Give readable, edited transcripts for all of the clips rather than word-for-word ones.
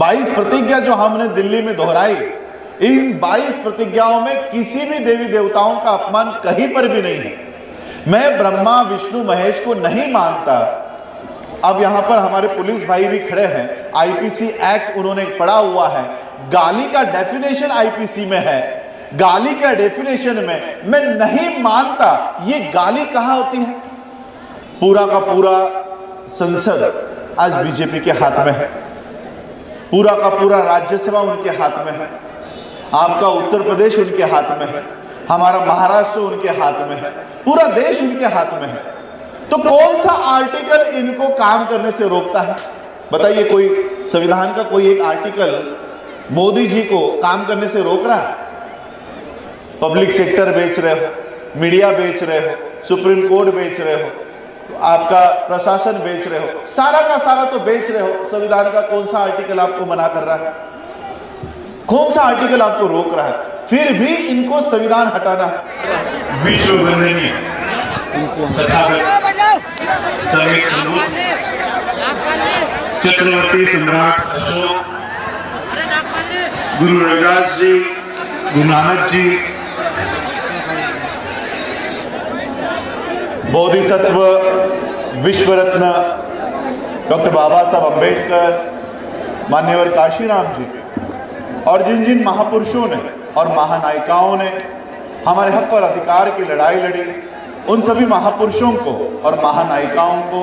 22 प्रतिज्ञा जो हमने दिल्ली में दोहराई, इन 22 प्रतिज्ञाओं में किसी भी देवी देवताओं का अपमान कहीं पर भी नहीं है। मैं ब्रह्मा विष्णु महेश को नहीं मानता। अब यहां पर हमारे पुलिस भाई भी खड़े हैं, आईपीसी एक्ट उन्होंने पढ़ा हुआ है, गाली का डेफिनेशन आईपीसी में है, गाली का डेफिनेशन में मैं नहीं मानता। ये गाली कहां होती है? पूरा का पूरा संसद आज बीजेपी के हाथ में है, पूरा का पूरा राज्यसभा उनके हाथ में है, आपका उत्तर प्रदेश उनके हाथ में है, हमारा महाराष्ट्र उनके हाथ में है, पूरा देश उनके हाथ में है। तो कौन सा आर्टिकल इनको काम करने से रोकता है? बताइए, कोई संविधान का कोई एक आर्टिकल मोदी जी को काम करने से रोक रहा है? पब्लिक सेक्टर बेच रहे हो, मीडिया बेच रहे हो, सुप्रीम कोर्ट बेच रहे हो, आपका प्रशासन बेच रहे हो, सारा का सारा तो बेच रहे हो। संविधान का कौन सा आर्टिकल आपको मना कर रहा है? कौन सा आर्टिकल आपको रोक रहा है? फिर भी इनको संविधान हटाना है। विश्व वंदनीय चक्रवर्ती सम्राट अशोक, गुरु रविदास जी, गुरु नानक जी, बोधिसत्व विश्व रत्न डॉक्टर बाबा साहब अम्बेडकर, मान्यवर काशीराम जी और जिन जिन महापुरुषों ने और महानायिकाओं ने हमारे हक और अधिकार की लड़ाई लड़ी, उन सभी महापुरुषों को और महानायिकाओं को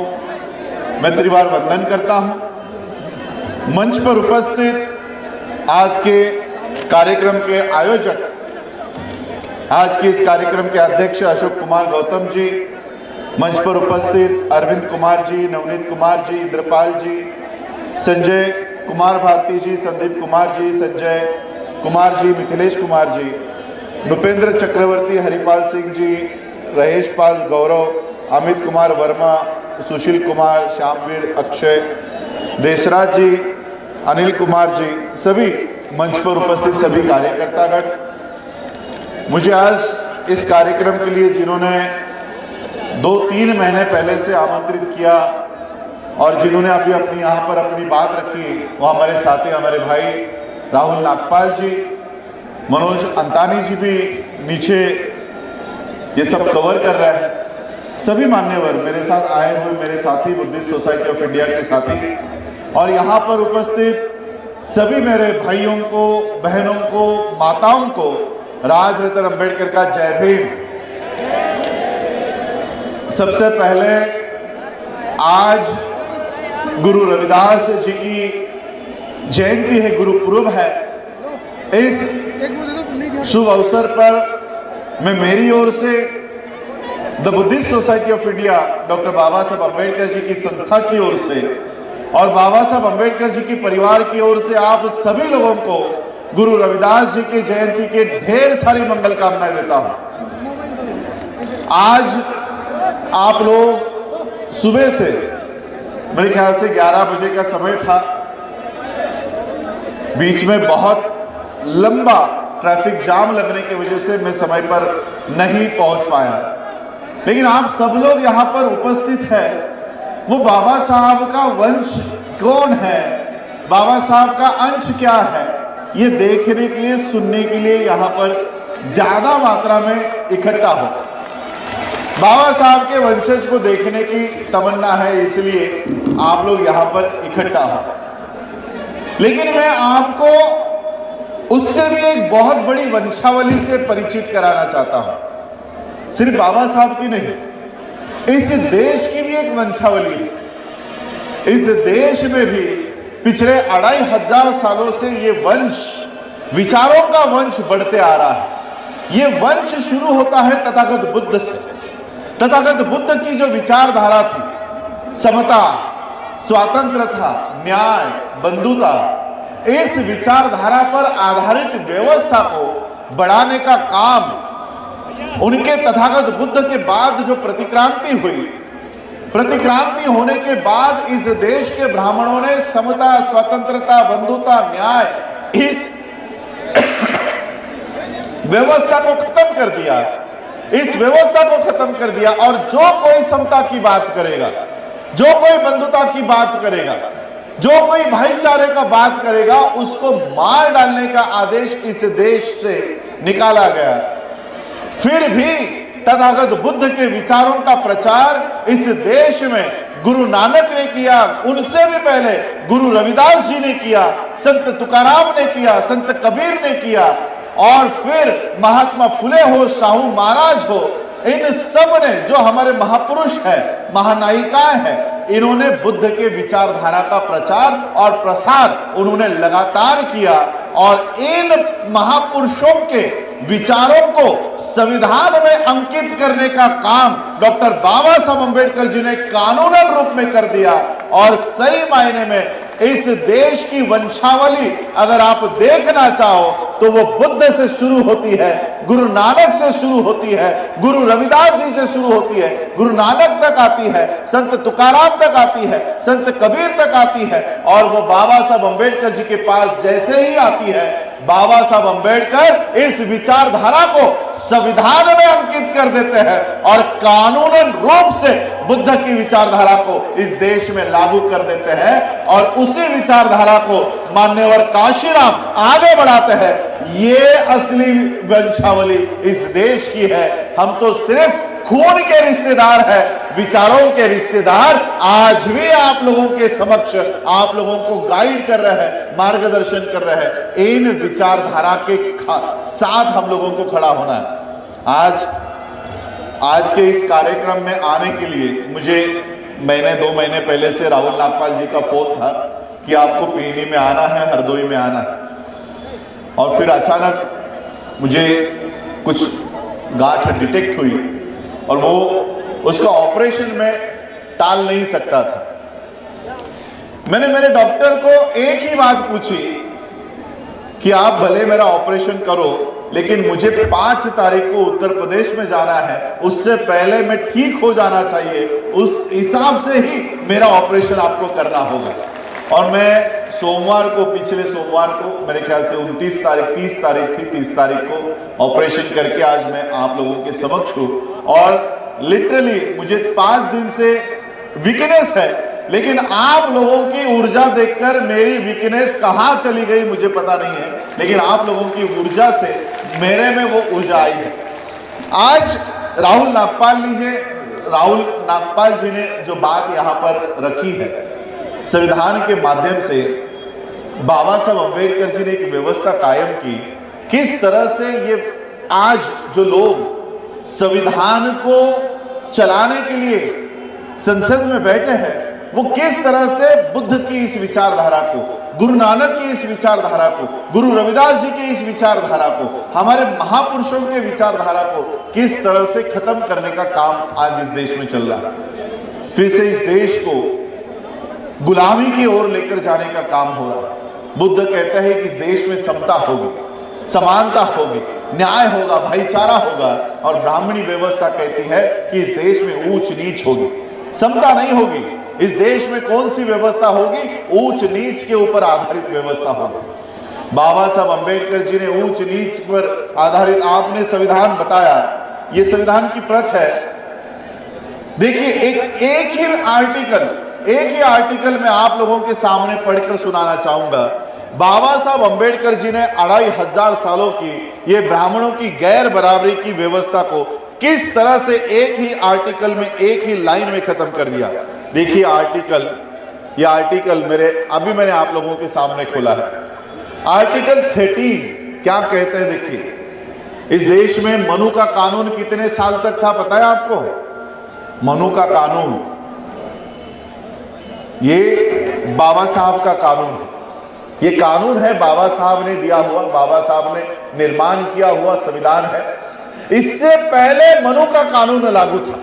मैं त्रिवार वंदन करता हूं। मंच पर उपस्थित आज के कार्यक्रम के आयोजक, आज के इस कार्यक्रम के अध्यक्ष अशोक कुमार गौतम जी, मंच पर उपस्थित अरविंद कुमार जी, नवनीत कुमार जी, इंद्रपाल जी, संजय कुमार भारती जी, संदीप कुमार जी, संजय कुमार जी, मिथिलेश कुमार जी, भूपेंद्र चक्रवर्ती, हरिपाल सिंह जी, रहेश पाल गौरव, अमित कुमार वर्मा, सुशील कुमार, श्यामवीर, अक्षय, देशराज जी, अनिल कुमार जी, सभी मंच पर उपस्थित सभी कार्यकर्तागण, मुझे आज इस कार्यक्रम के लिए जिन्होंने 2-3 महीने पहले से आमंत्रित किया और जिन्होंने अभी अपनी यहाँ पर अपनी बात रखी, वो हमारे साथी, हमारे भाई राहुल नागपाल जी, मनोज अंतानी जी भी नीचे ये सब कवर कर रहे हैं। सभी मान्यवर मेरे साथ आए हुए मेरे साथी, बुद्धिस्ट सोसाइटी ऑफ इंडिया के साथी, और यहाँ पर उपस्थित सभी मेरे भाइयों को, बहनों को, माताओं को राज रतन अम्बेडकर का जय भीम। सबसे पहले आज गुरु रविदास जी की जयंती है, गुरुपुरब है। इस शुभ अवसर पर मैं मेरी ओर से the Buddhist society of India doctor Baba Saheb Ambedkar जी की संस्था की ओर से और बाबा साहब अम्बेडकर जी की परिवार की ओर से आप सभी लोगों को गुरु रविदास जी की जयंती के ढेर सारी मंगल कामनाएं देता हूं। आज आप लोग सुबह से, मेरे ख्याल से 11 बजे का समय था, बीच में बहुत लंबा ट्रैफिक जाम लगने की वजह से मैं समय पर नहीं पहुंच पाया, लेकिन आप सब लोग यहां पर उपस्थित हैं। वो बाबा साहब का वंश कौन है, बाबा साहब का अंश क्या है, ये देखने के लिए, सुनने के लिए यहां पर ज्यादा मात्रा में इकट्ठा हो। बाबा साहब के वंशज को देखने की तमन्ना है, इसलिए आप लोग यहां पर इकट्ठा हो। लेकिन मैं आपको उससे भी एक बहुत बड़ी वंशावली से परिचित कराना चाहता हूं। सिर्फ बाबा साहब की नहीं, इस देश की भी एक वंशावली है। इस देश में भी पिछले 2500 सालों से ये वंश, विचारों का वंश बढ़ते आ रहा है। ये वंश शुरू होता है तथागत बुद्ध से। तथागत बुद्ध की जो विचारधारा थी, समता, स्वतंत्रता, न्याय, बंधुता, इस विचारधारा पर आधारित व्यवस्था को बढ़ाने का काम उनके तथागत बुद्ध के बाद जो प्रतिक्रांति हुई, प्रतिक्रांति होने के बाद इस देश के ब्राह्मणों ने समता, स्वतंत्रता, बंधुता, न्याय, इस व्यवस्था को खत्म कर दिया। इस व्यवस्था को खत्म कर दिया और जो कोई समता की बात करेगा, जो कोई बंधुता की बात करेगा, जो कोई भाईचारे का बात करेगा उसको मार डालने का आदेश इस देश से निकाला गया। फिर भी तथागत बुद्ध के विचारों का प्रचार इस देश में गुरु नानक ने किया, उनसे भी पहले गुरु रविदास जी ने किया, संत तुकाराम ने किया, संत कबीर ने किया, और फिर महात्मा फुले हो, साहू महाराज हो, इन सब ने, जो हमारे महापुरुष हैं, महानायिकाएं हैं, इन्होंने बुद्ध के विचारधारा का प्रचार और प्रसार उन्होंने लगातार किया। और इन महापुरुषों के विचारों को संविधान में अंकित करने का काम डॉक्टर बाबा साहब अम्बेडकर जी ने कानूनन रूप में कर दिया। और सही मायने में इस देश की वंशावली अगर आप देखना चाहो तो वो बुद्ध से शुरू होती है, गुरु नानक से शुरू होती है, गुरु रविदास जी से शुरू होती है, गुरु नानक तक आती है, संत तुकाराम तक आती है, संत कबीर तक आती है, और वो बाबा साहब अम्बेडकर जी के पास जैसे ही आती है, बाबा साहब अम्बेडकर इस विचारधारा को संविधान में अंकित कर देते हैं और कानूनन रूप से बुद्ध की विचारधारा को इस देश में लागू कर देते हैं। और उसी विचारधारा को मान्यवर काशीराम आगे बढ़ाते हैं। ये असली वंशावली इस देश की है। हम तो सिर्फ खून के रिश्तेदार है, विचारों के रिश्तेदार। आज भी आप लोगों के समक्ष आप लोगों को गाइड कर रहे हैं, मार्गदर्शन कर रहे हैं। इन विचारधारा के साथ हम लोगों को खड़ा होना है। आज के इस कार्यक्रम में आने के लिए मुझे 2 महीने पहले से राहुल नागपाल जी का फोन था कि आपको पीनी में आना है, हरदोई में आना है। और फिर अचानक मुझे कुछ गांठ डिटेक्ट हुई और वो उसका ऑपरेशन में टाल नहीं सकता था। मैंने मेरे डॉक्टर को एक ही बात पूछी कि आप भले मेरा ऑपरेशन करो, लेकिन मुझे 5 तारीख को उत्तर प्रदेश में जाना है, उससे पहले मैं ठीक हो जाना चाहिए, उस हिसाब से ही मेरा ऑपरेशन आपको करना होगा। और मैं सोमवार को, पिछले सोमवार को, मेरे ख्याल से 29 तारीख 30 तारीख थी, 30 तारीख को ऑपरेशन करके आज मैं आप लोगों के समक्ष हूँ। और लिटरली मुझे 5 दिन से वीकनेस है, लेकिन आप लोगों की ऊर्जा देखकर मेरी वीकनेस कहाँ चली गई मुझे पता नहीं है, लेकिन आप लोगों की ऊर्जा से मेरे में वो ऊर्जा आई है। आज राहुल नागपाल जी ने जो बात यहाँ पर रखी है, संविधान के माध्यम से बाबा साहब अम्बेडकर जी ने एक व्यवस्था कायम की। किस तरह से ये आज जो लोग संविधान को चलाने के लिए संसद में बैठे हैं, वो किस तरह से बुद्ध की इस विचारधारा को, गुरु नानक की इस विचारधारा को, गुरु रविदास जी की इस विचारधारा को, हमारे महापुरुषों के विचारधारा को किस तरह से खत्म करने का काम आज इस देश में चल रहा है। फिर से इस देश को गुलामी की ओर लेकर जाने का काम हो रहा है। बुद्ध कहते हैं कि इस देश में समता होगी, समानता होगी, न्याय होगा, भाईचारा होगा, और ब्राह्मणी व्यवस्था कहती है कि इस देश में ऊंच नीच होगी, समता नहीं होगी। इस देश में कौन सी व्यवस्था होगी? ऊंच नीच के ऊपर आधारित व्यवस्था होगी। बाबा साहब अम्बेडकर जी ने ऊंच नीच पर आधारित, आपने संविधान बताया, ये संविधान की प्रत है। देखिए एक ही आर्टिकल में आप लोगों के सामने पढ़कर सुनाना चाहूंगा। बाबा साहब अम्बेडकर जी ने 2500 सालों की ये ब्राह्मणों की गैर बराबरी की व्यवस्था को किस तरह से एक ही आर्टिकल में, एक ही लाइन में खत्म कर दिया। देखिए ये आर्टिकल मैंने आप लोगों के सामने खोला है। आर्टिकल 13 क्या कहते हैं? देखिए, इस देश में मनु का कानून कितने साल तक था पता है आपको? मनु का कानून ये बाबा साहब का कानून है। ये कानून है बाबा साहब ने दिया हुआ, बाबा साहब ने निर्माण किया हुआ संविधान है। इससे पहले मनु का कानून लागू था,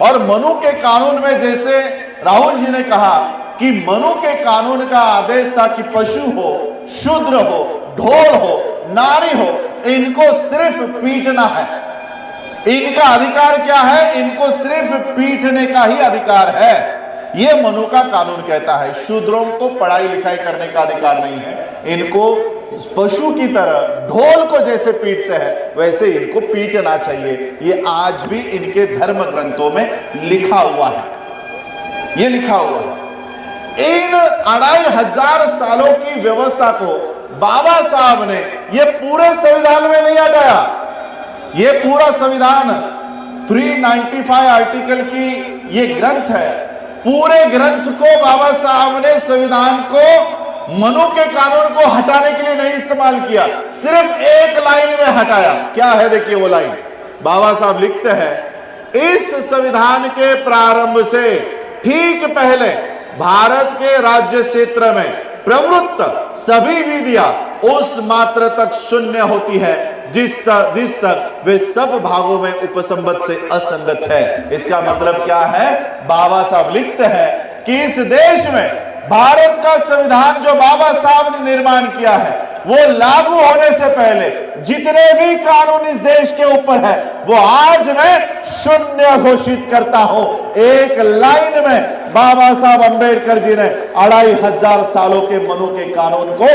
और मनु के कानून में, जैसे राहुल जी ने कहा कि मनु के कानून का आदेश था कि पशु हो, शूद्र हो, ढोल हो, नारी हो, इनको सिर्फ पीटना है। इनका अधिकार क्या है? इनको सिर्फ पीटने का ही अधिकार है। ये मनु का कानून कहता है। शूद्रों को पढ़ाई लिखाई करने का अधिकार नहीं है। इनको पशु की तरह, ढोल को जैसे पीटते हैं वैसे इनको पीटना चाहिए। ये आज भी इनके धर्म ग्रंथों में लिखा हुआ है, ये लिखा हुआ है। इन 2500 सालों की व्यवस्था को बाबा साहब ने ये पूरे संविधान में नहीं हटाया। ये पूरा संविधान 395 आर्टिकल की ये ग्रंथ है। पूरे ग्रंथ को बाबा साहब ने संविधान को मनु के कानून को हटाने के लिए नहीं इस्तेमाल किया, सिर्फ एक लाइन में हटाया। क्या है देखिए वो लाइन, बाबा साहब लिखते हैं, इस संविधान के प्रारंभ से ठीक पहले भारत के राज्य क्षेत्र में प्रवृत्त सभी विधियां उस मात्र तक शून्य होती है जिस तक वे सब भागों में उपसंबद्ध से असंगत है। इसका मतलब क्या है, बाबा साहब लिखते हैं कि इस देश में भारत का संविधान जो बाबा साहब ने निर्माण किया है वो लागू होने से पहले जितने भी कानून इस देश के ऊपर है वो आज मैं शून्य घोषित करता हूं। एक लाइन में बाबा साहब अंबेडकर जी ने 2500 सालों के मनु के कानून को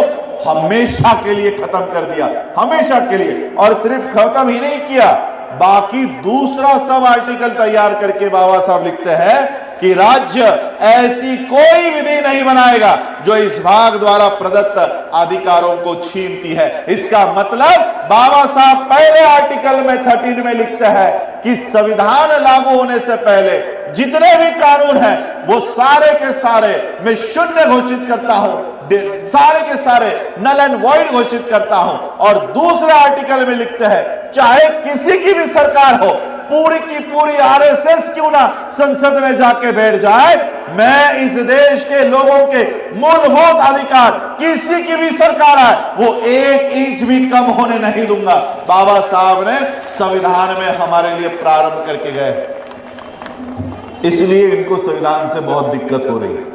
हमेशा के लिए खत्म कर दिया, हमेशा के लिए। और सिर्फ खत्म ही नहीं किया, बाकी दूसरा सब आर्टिकल तैयार करके बाबा साहब लिखते हैं कि राज्य ऐसी कोई विधि नहीं बनाएगा जो इस भाग द्वारा प्रदत्त अधिकारों को छीनती है। इसका मतलब बाबा साहब पहले आर्टिकल में 13 में लिखते हैं कि संविधान लागू होने से पहले जितने भी कानून हैं वो सारे के सारे मैं शून्य घोषित करता हूं, सारे के सारे नल एंड वॉइड घोषित करता हूं। और दूसरे आर्टिकल में लिखते हैं चाहे किसी की भी सरकार हो, पूरी की पूरी आरएसएस क्यों ना संसद में जाके बैठ जाए, मैं इस देश के लोगों के मूलभूत अधिकार किसी की भी सरकार आए वो 1 इंच भी कम होने नहीं दूंगा। बाबा साहब ने संविधान में हमारे लिए प्रारंभ करके गए, इसलिए इनको संविधान से बहुत दिक्कत हो रही है।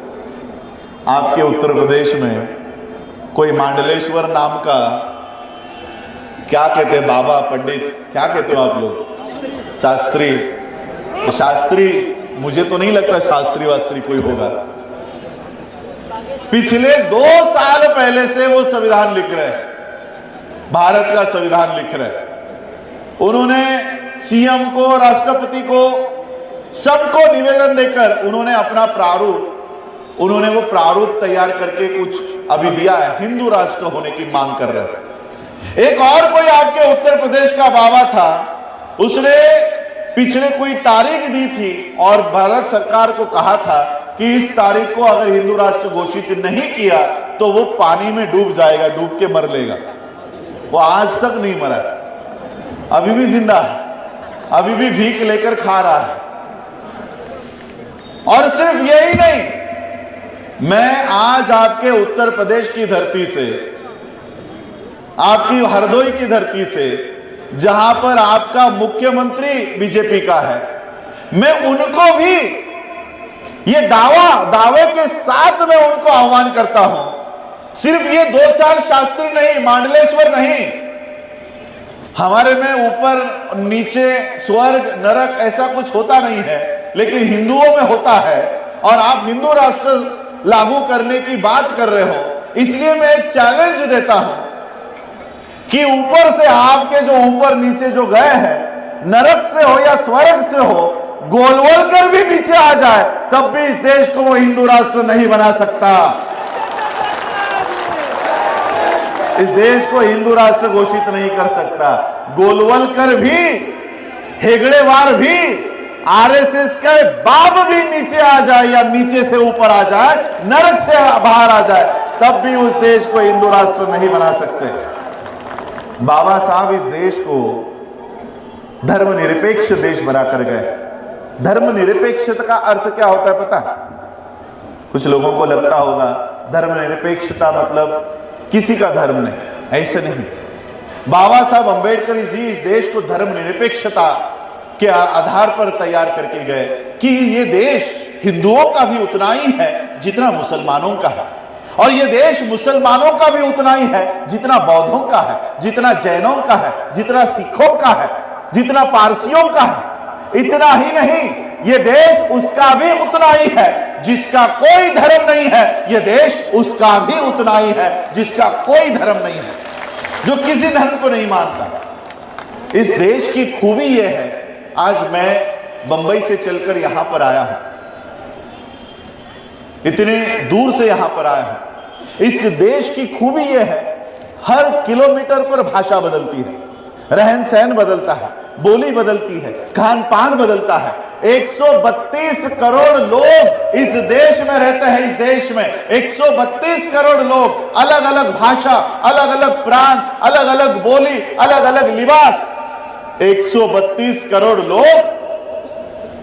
आपके उत्तर प्रदेश में कोई मांडलेश्वर नाम का, क्या कहते हैं, बाबा पंडित, क्या कहते हो आप लोग, शास्त्री, शास्त्री, मुझे तो नहीं लगता शास्त्री वास्त्री कोई होगा। पिछले 2 साल पहले से वो संविधान लिख रहे हैं, भारत का संविधान लिख रहे हैं। उन्होंने सीएम को, राष्ट्रपति को, सबको निवेदन देकर उन्होंने अपना प्रारूप, उन्होंने वो प्रारूप तैयार करके कुछ अभी दिया है, हिंदू राष्ट्र होने की मांग कर रहे हैं। एक और कोई आपके उत्तर प्रदेश का बाबा था, उसने पिछले कोई तारीख दी थी और भारत सरकार को कहा था कि इस तारीख को अगर हिंदू राष्ट्र घोषित नहीं किया तो वो पानी में डूब जाएगा, डूब के मर लेगा। वो आज तक नहीं मरा, अभी भी जिंदा है, अभी भी भीख लेकर खा रहा है। और सिर्फ यही नहीं, मैं आज आपके उत्तर प्रदेश की धरती से, आपकी हरदोई की धरती से, जहां पर आपका मुख्यमंत्री बीजेपी का है, मैं उनको भी ये दावे के साथ मैं उनको आह्वान करता हूं। सिर्फ ये 2-4 शास्त्री नहीं, मांडलेश्वर नहीं, हमारे में ऊपर नीचे स्वर्ग नरक ऐसा कुछ होता नहीं है, लेकिन हिंदुओं में होता है। और आप हिंदू राष्ट्र लागू करने की बात कर रहे हो, इसलिए मैं एक चैलेंज देता हूं कि ऊपर से आपके जो ऊपर नीचे जो गए हैं, नरक से हो या स्वर्ग से हो, गोलवल कर भी नीचे आ जाए तब भी इस देश को वो हिंदू राष्ट्र नहीं बना सकता। इस देश को हिंदू राष्ट्र घोषित नहीं कर सकता। गोलवलकर भी, हेगड़ेवार भी, आरएसएस के बाप भी नीचे आ जाए या नीचे से ऊपर आ जाए, नरक से बाहर आ जाए, तब भी उस देश को हिंदू राष्ट्र नहीं बना सकते। बाबा साहब इस देश को धर्मनिरपेक्ष देश बनाकर गए। धर्मनिरपेक्षता का अर्थ क्या होता है पता? कुछ लोगों को लगता होगा धर्मनिरपेक्षता मतलब किसी का धर्म नहीं, ऐसे नहीं। बाबा साहब अंबेडकर जी इस देश को धर्मनिरपेक्षता के आधार पर तैयार करके गए कि ये देश हिंदुओं का भी उतना ही है जितना मुसलमानों का है, और ये देश मुसलमानों का भी उतना ही है जितना बौद्धों का है, जितना जैनों का है, जितना सिखों का है, जितना पारसियों का है। इतना ही नहीं, ये देश उसका भी उतना ही है जिसका कोई धर्म नहीं है। ये देश उसका भी उतना ही है जिसका कोई धर्म नहीं है, जो किसी धर्म को नहीं मानता। इस देश की खूबी यह है, आज मैं बंबई से चलकर यहां पर आया हूं, इतने दूर से यहां पर आए हैं। इस देश की खूबी यह है, हर किलोमीटर पर भाषा बदलती है, रहन सहन बदलता है, बोली बदलती है, खान पान बदलता है। 132 करोड़ लोग इस देश में रहते हैं। इस देश में 132 करोड़ लोग, अलग अलग भाषा, अलग अलग प्रांत, अलग अलग बोली, अलग अलग लिबास। 132 करोड़ लोग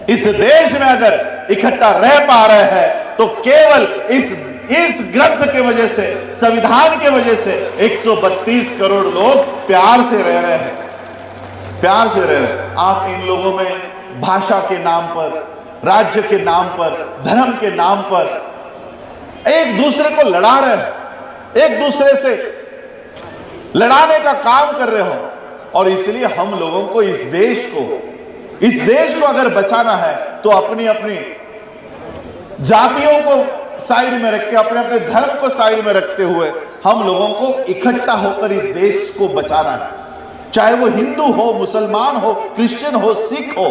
इस देश में अगर इकट्ठा रह पा रहे हैं तो केवल इस ग्रंथ के वजह से, संविधान के वजह से 132 करोड़ लोग प्यार से रह रहे हैं, प्यार से रह रहे हैं। आप इन लोगों में भाषा के नाम पर, राज्य के नाम पर, धर्म के नाम पर एक दूसरे को लड़ा रहे हैं, एक दूसरे से लड़ाने का काम कर रहे हो। और इसलिए हम लोगों को इस देश को अगर बचाना है तो अपनी अपनी जातियों को साइड में रख के, अपने अपने धर्म को साइड में रखते हुए हम लोगों को इकट्ठा होकर इस देश को बचाना है। चाहे वो हिंदू हो, मुसलमान हो, क्रिश्चियन हो, सिख हो।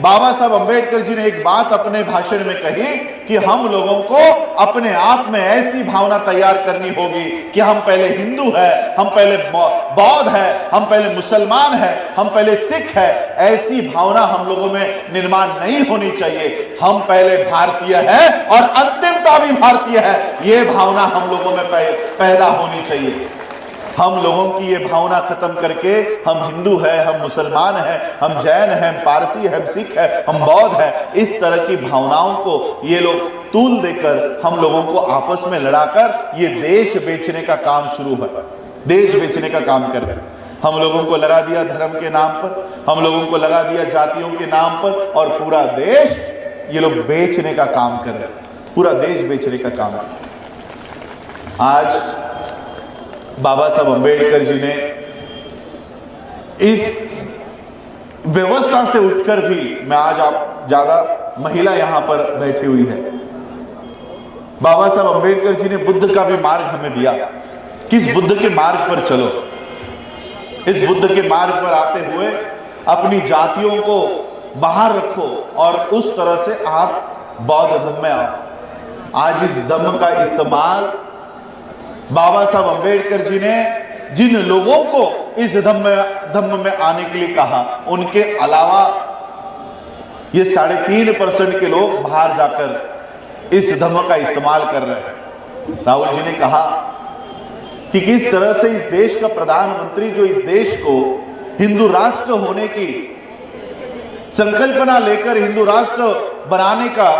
बाबा साहब अंबेडकर जी ने एक बात अपने भाषण में कही कि हम लोगों को अपने आप में ऐसी भावना तैयार करनी होगी कि हम पहले हिंदू है, हम पहले बौद्ध है, हम पहले मुसलमान है, हम पहले सिख है। ऐसी भावना हम लोगों में निर्माण नहीं होनी चाहिए। हम पहले भारतीय है और अंतिमता भी भारतीय है, यह भावना हम लोगों में पैदा होनी चाहिए। हम लोगों की ये भावना खत्म करके हम हिंदू है, हम मुसलमान है, हम जैन है, हम पारसी है, हम सिख है, हम बौद्ध है, इस तरह की भावनाओं को ये लोग तूल देकर हम लोगों को आपस में लड़ाकर ये देश बेचने का काम शुरू है, देश बेचने का काम कर रहे हैं। हम लोगों को लगा दिया धर्म के नाम पर, हम लोगों को लगा दिया जातियों के नाम पर, और पूरा देश ये लोग बेचने का काम कर रहे हैं, पूरा देश बेचने का काम कर रहे हैं। आज बाबा साहब अंबेडकर जी ने इस व्यवस्था से उठकर भी, मैं आज आप ज्यादा महिला यहां पर बैठी हुई है, बाबा साहब अंबेडकर जी ने बुद्ध का भी मार्ग हमें दिया कि इस बुद्ध के मार्ग पर चलो। इस बुद्ध के मार्ग पर आते हुए अपनी जातियों को बाहर रखो और उस तरह से आप बौद्ध धर्म में आओ। आज इस धम्म का इस्तेमाल बाबा साहब अंबेडकर जी ने जिन लोगों को इस धम्म में आने के लिए कहा, उनके अलावा ये 3.5% के लोग बाहर जाकर इस धम्म का इस्तेमाल कर रहे हैं। राहुल जी ने कहा कि किस तरह से इस देश का प्रधानमंत्री, जो इस देश को हिंदू राष्ट्र होने की संकल्पना लेकर, हिंदू राष्ट्र बनाने का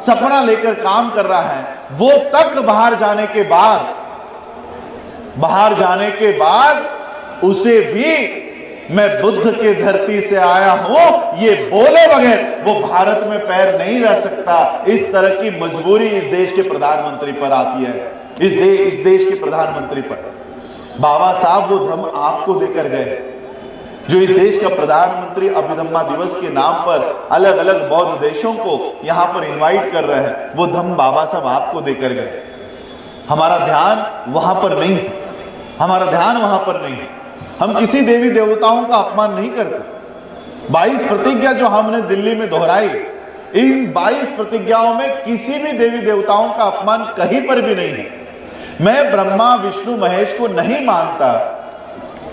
सपना लेकर काम कर रहा है, वो तक बाहर जाने के बाद उसे भी मैं बुद्ध के धरती से आया हूं ये बोले बगैर वो भारत में पैर नहीं रह सकता। इस तरह की मजबूरी इस देश के प्रधानमंत्री पर आती है, इस देश के प्रधानमंत्री पर। बाबा साहब वो धम्म आपको देकर गए, जो इस देश का प्रधानमंत्री अभिधम्मा दिवस के नाम पर अलग अलग बौद्ध देशों को यहां पर इनवाइट कर रहे हैं, वो धम्म बाबा साहब आपको देकर गए। हमारा ध्यान वहां पर नहीं है, हमारा ध्यान वहां पर नहीं है। हम किसी देवी देवताओं का अपमान नहीं करते। 22 प्रतिज्ञा जो हमने दिल्ली में दोहराई, इन 22 प्रतिज्ञाओं में किसी भी देवी देवताओं का अपमान कहीं पर भी नहीं है। मैं ब्रह्मा विष्णु महेश को नहीं मानता।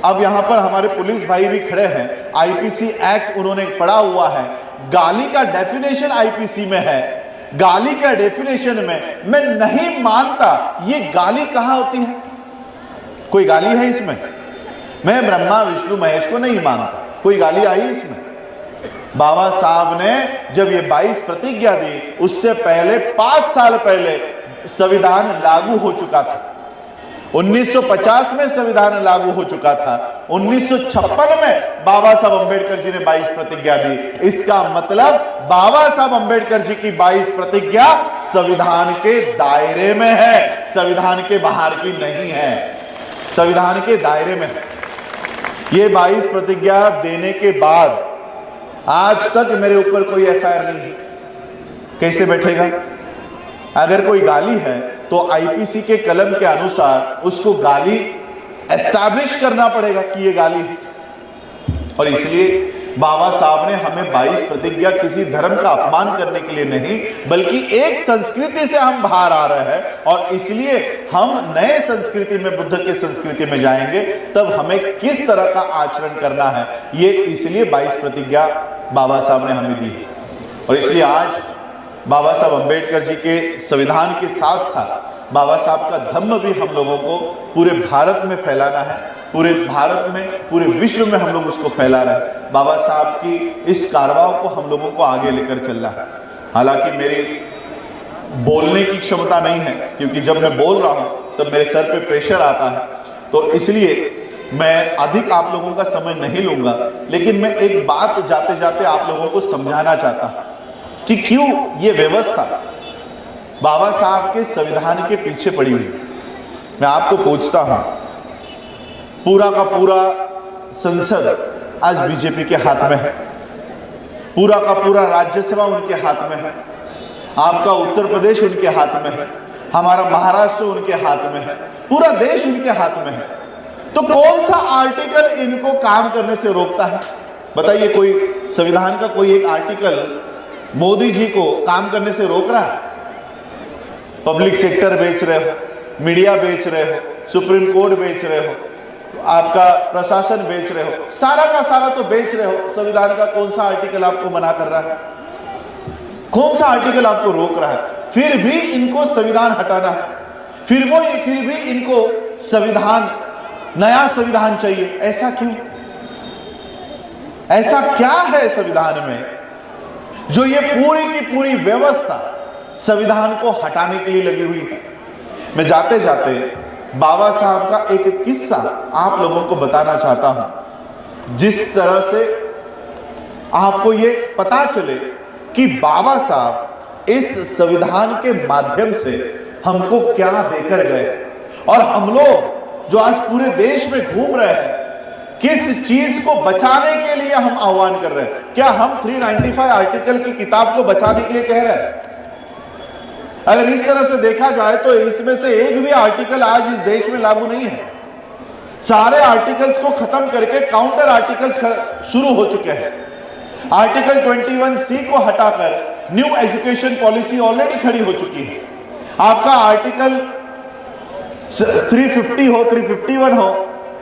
अब यहां पर हमारे पुलिस भाई भी खड़े हैं, आईपीसी एक्ट उन्होंने पढ़ा हुआ है, गाली का डेफिनेशन आईपीसी में है। गाली का डेफिनेशन में मैं नहीं मानता, ये गाली कहां होती है? कोई गाली है इसमें? मैं ब्रह्मा विष्णु महेश को नहीं मानता, कोई गाली आई इसमें? बाबा साहब ने जब ये 22 प्रतिज्ञा दी, उससे पहले 5 साल पहले संविधान लागू हो चुका था। 1950 में संविधान लागू हो चुका था। 1956 में बाबा साहब अंबेडकर जी ने 22 प्रतिज्ञा दी। इसका मतलब बाबा साहब अंबेडकर जी की 22 प्रतिज्ञा संविधान के दायरे में है, संविधान के बाहर की नहीं है, संविधान के दायरे में है। ये 22 प्रतिज्ञा देने के बाद आज तक मेरे ऊपर कोई एफआईआर नहीं है। कैसे बैठेगा? अगर कोई गाली है तो आईपीसी के कलम के अनुसार उसको गाली एस्टैब्लिश करना पड़ेगा कि ये गाली है। और इसलिए बाबा साहब ने हमें 22 प्रतिज्ञा किसी धर्म का अपमान करने के लिए नहीं, बल्कि एक संस्कृति से हम बाहर आ रहे हैं और इसलिए हम नए संस्कृति में, बुद्ध के संस्कृति में जाएंगे, तब हमें किस तरह का आचरण करना है, ये इसलिए 22 प्रतिज्ञा बाबा साहब ने हमें दी। और इसलिए आज बाबा साहब अंबेडकर जी के संविधान के साथ साथ बाबा साहब का धम्म भी हम लोगों को पूरे भारत में फैलाना है, पूरे भारत में, पूरे विश्व में हम लोग उसको फैला रहे हैं। बाबा साहब की इस कारवां को हम लोगों को आगे लेकर चलना है। हालांकि मेरी बोलने की क्षमता नहीं है, क्योंकि जब मैं बोल रहा हूं तब मेरे सर पे प्रेशर आता है, तो इसलिए मैं अधिक आप लोगों का समय नहीं लूंगा। लेकिन मैं एक बात जाते जाते आप लोगों को समझाना चाहता हूं कि क्यों ये व्यवस्था बाबा साहब के संविधान के पीछे पड़ी हुई है। मैं आपको पूछता हूं, पूरा का पूरा संसद आज बीजेपी के हाथ में है, पूरा का पूरा राज्यसभा उनके हाथ में है, आपका उत्तर प्रदेश उनके हाथ में है, हमारा महाराष्ट्र उनके हाथ में है, पूरा देश उनके हाथ में है। तो कौन सा आर्टिकल इनको काम करने से रोकता है? बताइए, कोई संविधान का कोई एक आर्टिकल मोदी जी को काम करने से रोक रहा है? पब्लिक सेक्टर बेच रहे हो, मीडिया बेच रहे हो, सुप्रीम कोर्ट बेच रहे हो, आपका प्रशासन बेच रहे हो, सारा का सारा तो बेच रहे हो। संविधान का कौन सा आर्टिकल आपको मना कर रहा है? कौन सा आर्टिकल आपको रोक रहा है? फिर भी इनको संविधान हटाना है, फिर भी इनको संविधान, नया संविधान चाहिए। ऐसा क्यों? ऐसा क्या है संविधान में जो ये पूरी की पूरी व्यवस्था संविधान को हटाने के लिए लगी हुई है? मैं जाते जाते बाबा साहब का एक किस्सा आप लोगों को बताना चाहता हूं, जिस तरह से आपको ये पता चले कि बाबा साहब इस संविधान के माध्यम से हमको क्या देकर गए, और हम लोग जो आज पूरे देश में घूम रहे हैं, किस चीज को बचाने के लिए हम आह्वान कर रहे हैं। क्या हम 395 आर्टिकल की किताब को बचाने के लिए कह रहे हैं? अगर इस तरह से देखा जाए तो इसमें से एक भी आर्टिकल आज इस देश में लागू नहीं है। सारे आर्टिकल्स को खत्म करके काउंटर आर्टिकल्स शुरू हो चुके हैं। आर्टिकल 21C को हटाकर न्यू एजुकेशन पॉलिसी ऑलरेडी खड़ी हो चुकी है। आपका आर्टिकल 350 हो, 351 हो,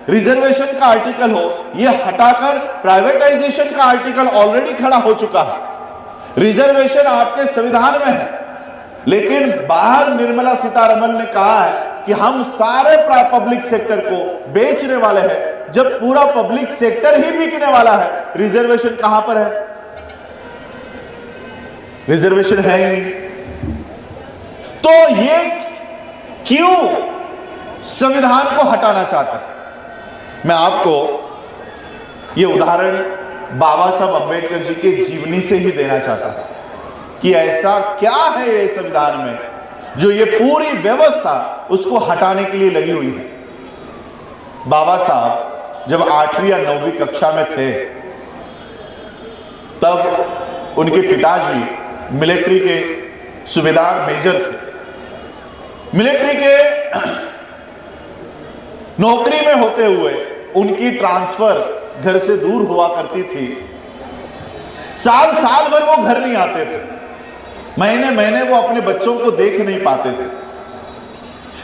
रिजर्वेशन का आर्टिकल हो, यह हटाकर प्राइवेटाइजेशन का आर्टिकल ऑलरेडी खड़ा हो चुका है। रिजर्वेशन आपके संविधान में है, लेकिन बाहर निर्मला सीतारमण ने कहा है कि हम सारे पब्लिक सेक्टर को बेचने वाले हैं। जब पूरा पब्लिक सेक्टर ही बिकने वाला है, रिजर्वेशन कहां पर है? रिजर्वेशन है ही नहीं। तो ये क्यों संविधान को हटाना चाहता है? मैं आपको ये उदाहरण बाबा साहब अंबेडकर जी के जीवनी से ही देना चाहता हूं कि ऐसा क्या है ये संविधान में जो ये पूरी व्यवस्था उसको हटाने के लिए लगी हुई है। बाबा साहब जब 8वीं या 9वीं कक्षा में थे, तब उनके पिताजी मिलिट्री के सूबेदार मेजर थे। मिलिट्री के नौकरी में होते हुए उनकी ट्रांसफर घर से दूर हुआ करती थी। साल साल भर वो घर नहीं आते थे, महीने महीने वो अपने बच्चों को देख नहीं पाते थे।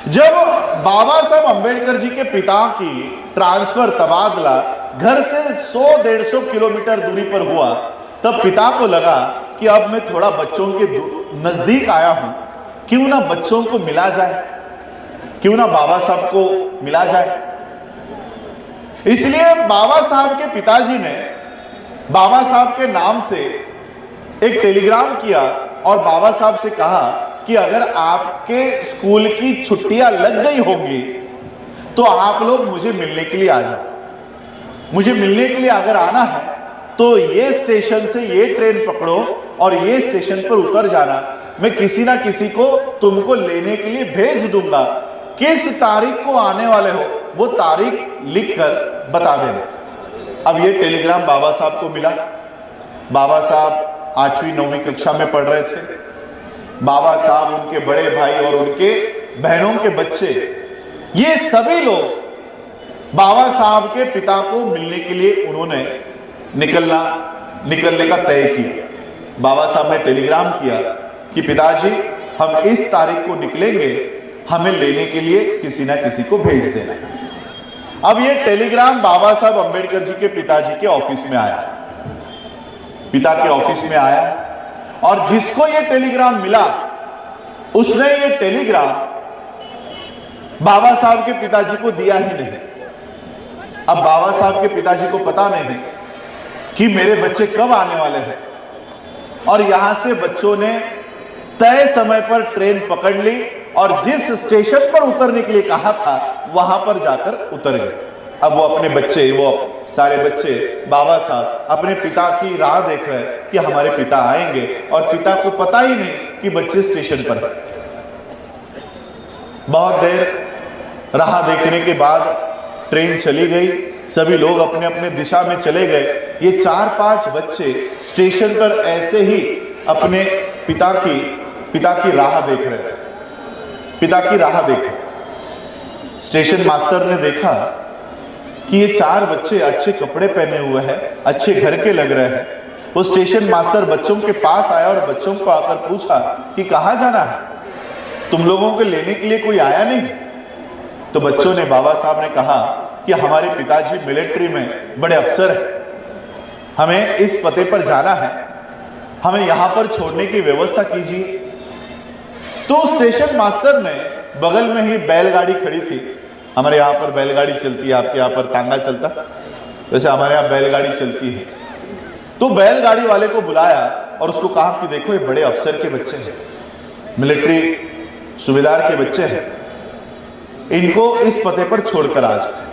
जब बाबा साहब अंबेडकर जी के पिता की ट्रांसफर, तबादला घर से 100-150 किलोमीटर दूरी पर हुआ, तब पिता को लगा कि अब मैं थोड़ा बच्चों के नजदीक आया हूं, क्यों ना बच्चों को मिला जाए, क्यों ना बाबा साहब को मिला जाए। इसलिए बाबा साहब के पिताजी ने बाबा साहब के नाम से एक टेलीग्राम किया और बाबा साहब से कहा कि अगर आपके स्कूल की छुट्टियां लग गई होंगी तो आप लोग मुझे मिलने के लिए आ जाओ। मुझे मिलने के लिए अगर आना है तो ये स्टेशन से ये ट्रेन पकड़ो और ये स्टेशन पर उतर जाना। मैं किसी ना किसी को तुमको लेने के लिए भेज दूंगा। किस तारीख को आने वाले हो वो तारीख लिखकर बता देना। अब ये टेलीग्राम बाबा साहब को मिला। बाबा साहब 8वीं 9वीं कक्षा में पढ़ रहे थे। बाबा साहब, उनके बड़े भाई और उनके बहनों के बच्चे, ये सभी लोग बाबा साहब के पिता को मिलने के लिए उन्होंने निकलने का तय किया। बाबा साहब ने टेलीग्राम किया कि पिताजी हम इस तारीख को निकलेंगे, हमें लेने के लिए किसी ना किसी को भेज देना। अब ये टेलीग्राम बाबा साहब अंबेडकर जी के पिताजी के ऑफिस में आया, पिता के ऑफिस में आया, और जिसको ये टेलीग्राम मिला उसने ये टेलीग्राम बाबा साहब के पिताजी को दिया ही नहीं। अब बाबा साहब के पिताजी को पता नहीं कि मेरे बच्चे कब आने वाले हैं, और यहां से बच्चों ने तय समय पर ट्रेन पकड़ ली और जिस स्टेशन पर उतरने के लिए कहा था वहां पर जाकर उतर गए। अब वो अपने बच्चे, वो सारे बच्चे, बाबा साहब अपने पिता की राह देख रहे हैं कि हमारे पिता आएंगे, और पिता को पता ही नहीं कि बच्चे स्टेशन पर हैं। बहुत देर राह देखने के बाद ट्रेन चली गई, सभी लोग अपने अपने दिशा में चले गए। ये 4-5 बच्चे स्टेशन पर ऐसे ही अपने पिता की राह देख रहे थे, पिता की राह देख। स्टेशन मास्टर ने देखा कि ये 4 बच्चे अच्छे कपड़े पहने हुए हैं, अच्छे घर के लग रहे हैं। वो स्टेशन मास्टर बच्चों के पास आया और बच्चों को आकर पूछा कि कहाँ जाना है, तुम लोगों को लेने के लिए कोई आया नहीं? तो बच्चों ने, बाबा साहब ने कहा कि हमारे पिताजी मिलिट्री में बड़े अफसर हैं, हमें इस पते पर जाना है, हमें यहां पर छोड़ने की व्यवस्था कीजिए। तो स्टेशन मास्टर ने, बगल में ही बैलगाड़ी खड़ी थी, हमारे यहाँ पर बैलगाड़ी चलती है, आपके यहाँ पर तांगा चलता, वैसे हमारे यहाँ बैलगाड़ी चलती है। तो बैलगाड़ी वाले को बुलाया और उसको कहा कि देखो ये बड़े अफसर के बच्चे हैं, मिलिट्री सूबेदार के बच्चे हैं, इनको इस पते पर छोड़कर आ जाए।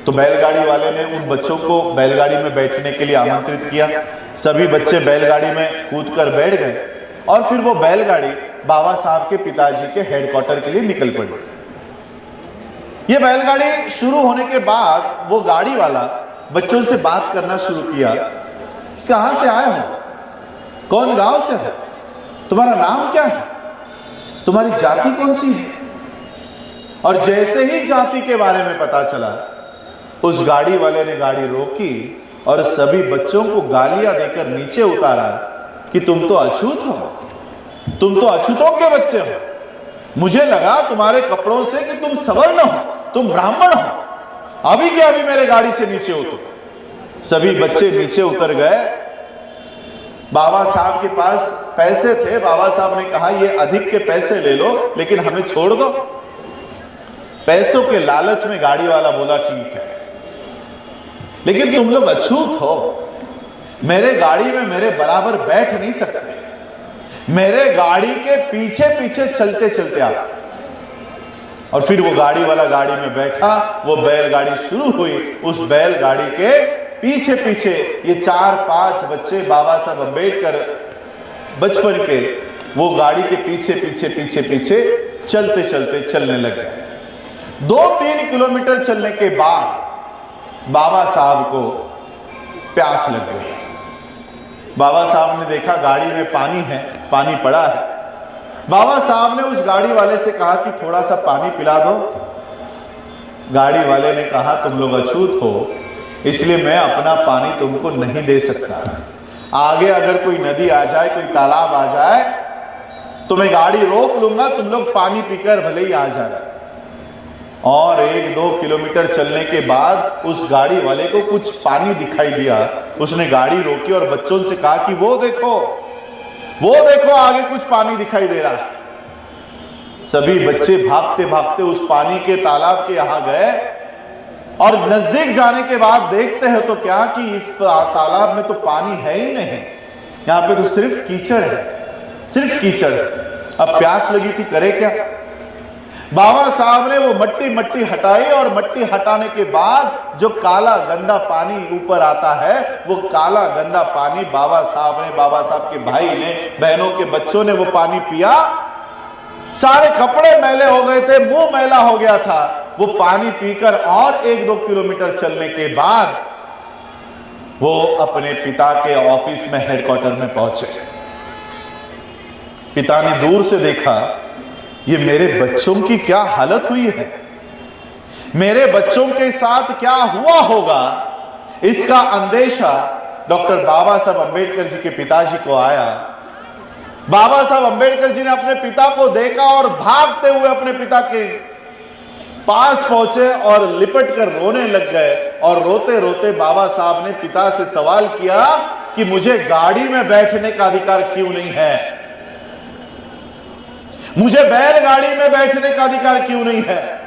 तो बैलगाड़ी वाले ने उन बच्चों को बैलगाड़ी में बैठने के लिए आमंत्रित किया। सभी बच्चे बैलगाड़ी में कूदकर बैठ गए और फिर वो बैलगाड़ी बाबा साहब के पिताजी के हेडक्वार्टर के लिए निकल पड़ी। ये बैलगाड़ी शुरू होने के बाद वो गाड़ी वाला बच्चों से बात करना शुरू किया, कहां से आए हो, कौन गांव से हो, तुम्हारा नाम क्या है, तुम्हारी जाति कौन सी है। और जैसे ही जाति के बारे में पता चला, उस गाड़ी वाले ने गाड़ी रोकी और सभी बच्चों को गालियां देकर नीचे उतारा कि तुम तो अछूत हो, तुम तो अछूतों के बच्चे हो, मुझे लगा तुम्हारे कपड़ों से कि तुम सवर्ण हो, तुम ब्राह्मण हो, अभी के अभी मेरे गाड़ी से नीचे उतरो। सभी बच्चे नीचे उतर गए। बाबा साहब के पास पैसे थे, बाबा साहब ने कहा ये अधिक के पैसे ले लो लेकिन हमें छोड़ दो। पैसों के लालच में गाड़ी वाला बोला ठीक है, लेकिन तुम लोग अछूत हो, मेरे गाड़ी में मेरे बराबर बैठ नहीं सकते, मेरे गाड़ी के पीछे पीछे चलते चलते आ। और फिर वो गाड़ी वाला गाड़ी में बैठा, वो बैलगाड़ी शुरू हुई। उस बैलगाड़ी के पीछे पीछे ये 4-5 बच्चे बाबा साहब अंबेडकर बचपन के, वो गाड़ी के पीछे पीछे पीछे पीछे चलते चलते चलने लग गए। 2-3 किलोमीटर चलने के बाद बाबा साहब को प्यास लग गई। बाबा साहब ने देखा गाड़ी में पानी है, पानी पड़ा है। बाबा साहब ने उस गाड़ी वाले से कहा कि थोड़ा सा पानी पिला दो। गाड़ी वाले ने कहा तुम लोग अछूत हो, इसलिए मैं अपना पानी तुमको नहीं दे सकता। आगे अगर कोई नदी आ जाए, कोई तालाब आ जाए तो मैं गाड़ी रोक लूंगा, तुम लोग पानी पीकर भले ही आ जाए। और 1-2 किलोमीटर चलने के बाद उस गाड़ी वाले को कुछ पानी दिखाई दिया। उसने गाड़ी रोकी और बच्चों से कहा कि वो देखो आगे कुछ पानी दिखाई दे रहा है। सभी बच्चे भागते भागते उस पानी के तालाब के यहां गए और नजदीक जाने के बाद देखते हैं तो क्या कि इस तालाब में तो पानी है ही नहीं, यहां पे तो सिर्फ कीचड़ है, सिर्फ कीचड़। अब प्यास लगी थी, करे क्या? बाबा साहब ने वो मट्टी हटाई और मट्टी हटाने के बाद जो काला गंदा पानी ऊपर आता है, वो काला गंदा पानी बाबा साहब के भाई ने, बहनों के बच्चों ने वो पानी पिया। सारे कपड़े मैले हो गए थे, मुंह मैला हो गया था। वो पानी पीकर और 1-2 किलोमीटर चलने के बाद वो अपने पिता के ऑफिस में, हेडक्वार्टर में पहुंचे। पिता ने दूर से देखा, ये मेरे बच्चों की क्या हालत हुई है, मेरे बच्चों के साथ क्या हुआ होगा, इसका अंदेशा डॉक्टर बाबा साहब अंबेडकर जी के पिताजी को आया। बाबा साहब अंबेडकर जी ने अपने पिता को देखा और भागते हुए अपने पिता के पास पहुंचे और लिपट कर रोने लग गए। और रोते रोते बाबा साहब ने पिता से सवाल किया कि मुझे गाड़ी में बैठने का अधिकार क्यों नहीं है, मुझे बैलगाड़ी में बैठने का अधिकार क्यों नहीं है,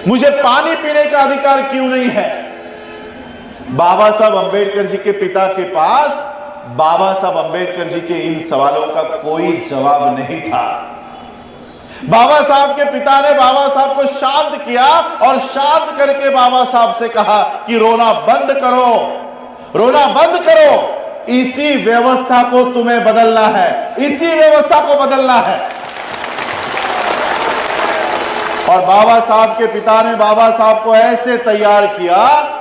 मुझे पानी पीने का अधिकार क्यों नहीं है। बाबा साहब अंबेडकर जी के पिता के पास बाबा साहब अंबेडकर जी के इन सवालों का कोई जवाब नहीं था। बाबा साहब के पिता ने बाबा साहब को शांत किया और शांत करके बाबा साहब से कहा कि रोना बंद करो, रोना बंद करो, इसी व्यवस्था को तुम्हें बदलना है, इसी व्यवस्था को बदलना है। और बाबा साहब के पिता ने बाबा साहब को ऐसे तैयार किया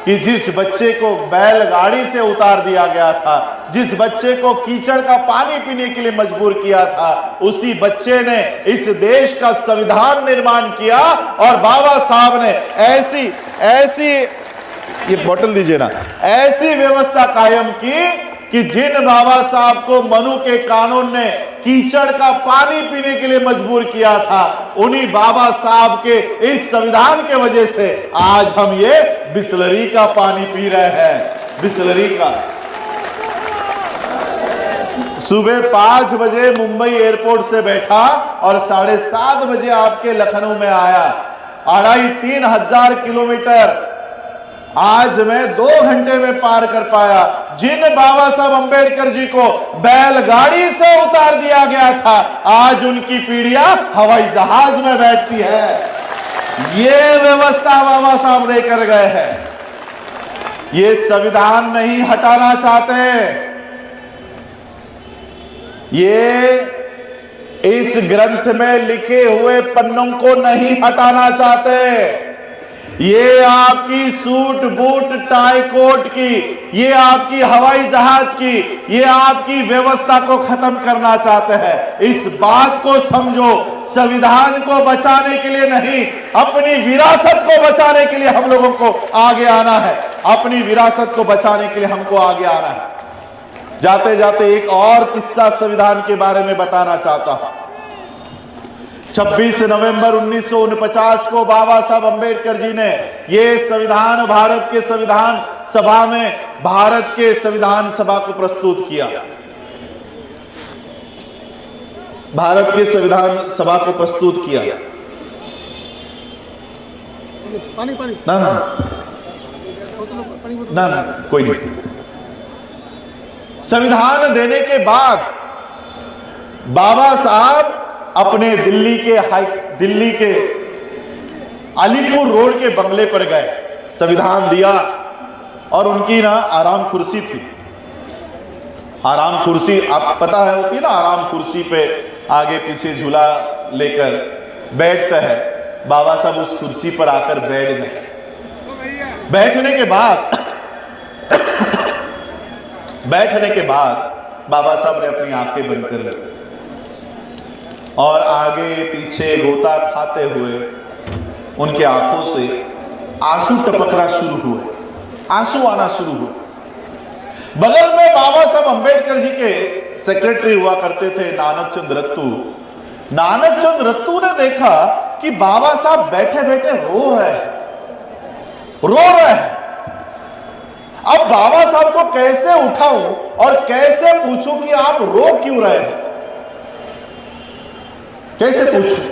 कि जिस बच्चे को बैलगाड़ी से उतार दिया गया था, जिस बच्चे को कीचड़ का पानी पीने के लिए मजबूर किया था, उसी बच्चे ने इस देश का संविधान निर्माण किया। और बाबा साहब ने ऐसी ये बोतल दीजिए ना, ऐसी व्यवस्था कायम की कि जिन बाबा साहब को मनु के कानून ने कीचड़ का पानी पीने के लिए मजबूर किया था, उन्हीं बाबा साहब के इस संविधान के वजह से आज हम ये बिसलरी का पानी पी रहे हैं। बिसलरी का सुबह 5 बजे मुंबई एयरपोर्ट से बैठा और 7:30 बजे आपके लखनऊ में आया। 2,500-3 हजार किलोमीटर आज मैं 2 घंटे में पार कर पाया। जिन बाबा साहब अंबेडकर जी को बैलगाड़ी से उतार दिया गया था, आज उनकी पीढ़ियां हवाई जहाज में बैठती है। ये व्यवस्था बाबा साहब देकर गए हैं। ये संविधान नहीं हटाना चाहते, ये इस ग्रंथ में लिखे हुए पन्नों को नहीं हटाना चाहते। ये आपकी सूट बूट टाई कोट की, ये आपकी हवाई जहाज की, ये आपकी व्यवस्था को खत्म करना चाहते हैं। इस बात को समझो, संविधान को बचाने के लिए नहीं, अपनी विरासत को बचाने के लिए हम लोगों को आगे आना है। अपनी विरासत को बचाने के लिए हमको आगे आना है। जाते जाते एक और किस्सा संविधान के बारे में बताना चाहता हूं। 26 नवंबर 1949 को बाबा साहब अंबेडकर जी ने ये संविधान भारत के संविधान सभा में भारत के संविधान सभा को प्रस्तुत किया। भारत के संविधान सभा को प्रस्तुत किया। पानी पानी ना ना कोई नहीं। संविधान देने के बाद बाबा साहब अपने दिल्ली के अलीपुर रोड के बंगले पर गए, संविधान दिया और उनकी ना आराम कुर्सी थी। आराम कुर्सी आप पता है होती है ना, आराम कुर्सी पे आगे पीछे झूला लेकर बैठता है। बाबा साहब उस कुर्सी पर आकर बैठ गए। बैठने के बाद बाबा साहब ने अपनी आंखें बंद कर ली और आगे पीछे गोता खाते हुए उनके आंखों से आंसू टपकना शुरू हुए, आंसू आना शुरू हुए। बगल में बाबा साहब अंबेडकर जी के सेक्रेटरी हुआ करते थे नानक चंद रत्तू। नानक चंद रत्तू ने देखा कि बाबा साहब बैठे बैठे रो रहे हैं। अब बाबा साहब को कैसे उठाऊं और कैसे पूछूं कि आप रो क्यों रहे हैं, कैसे पूछूं?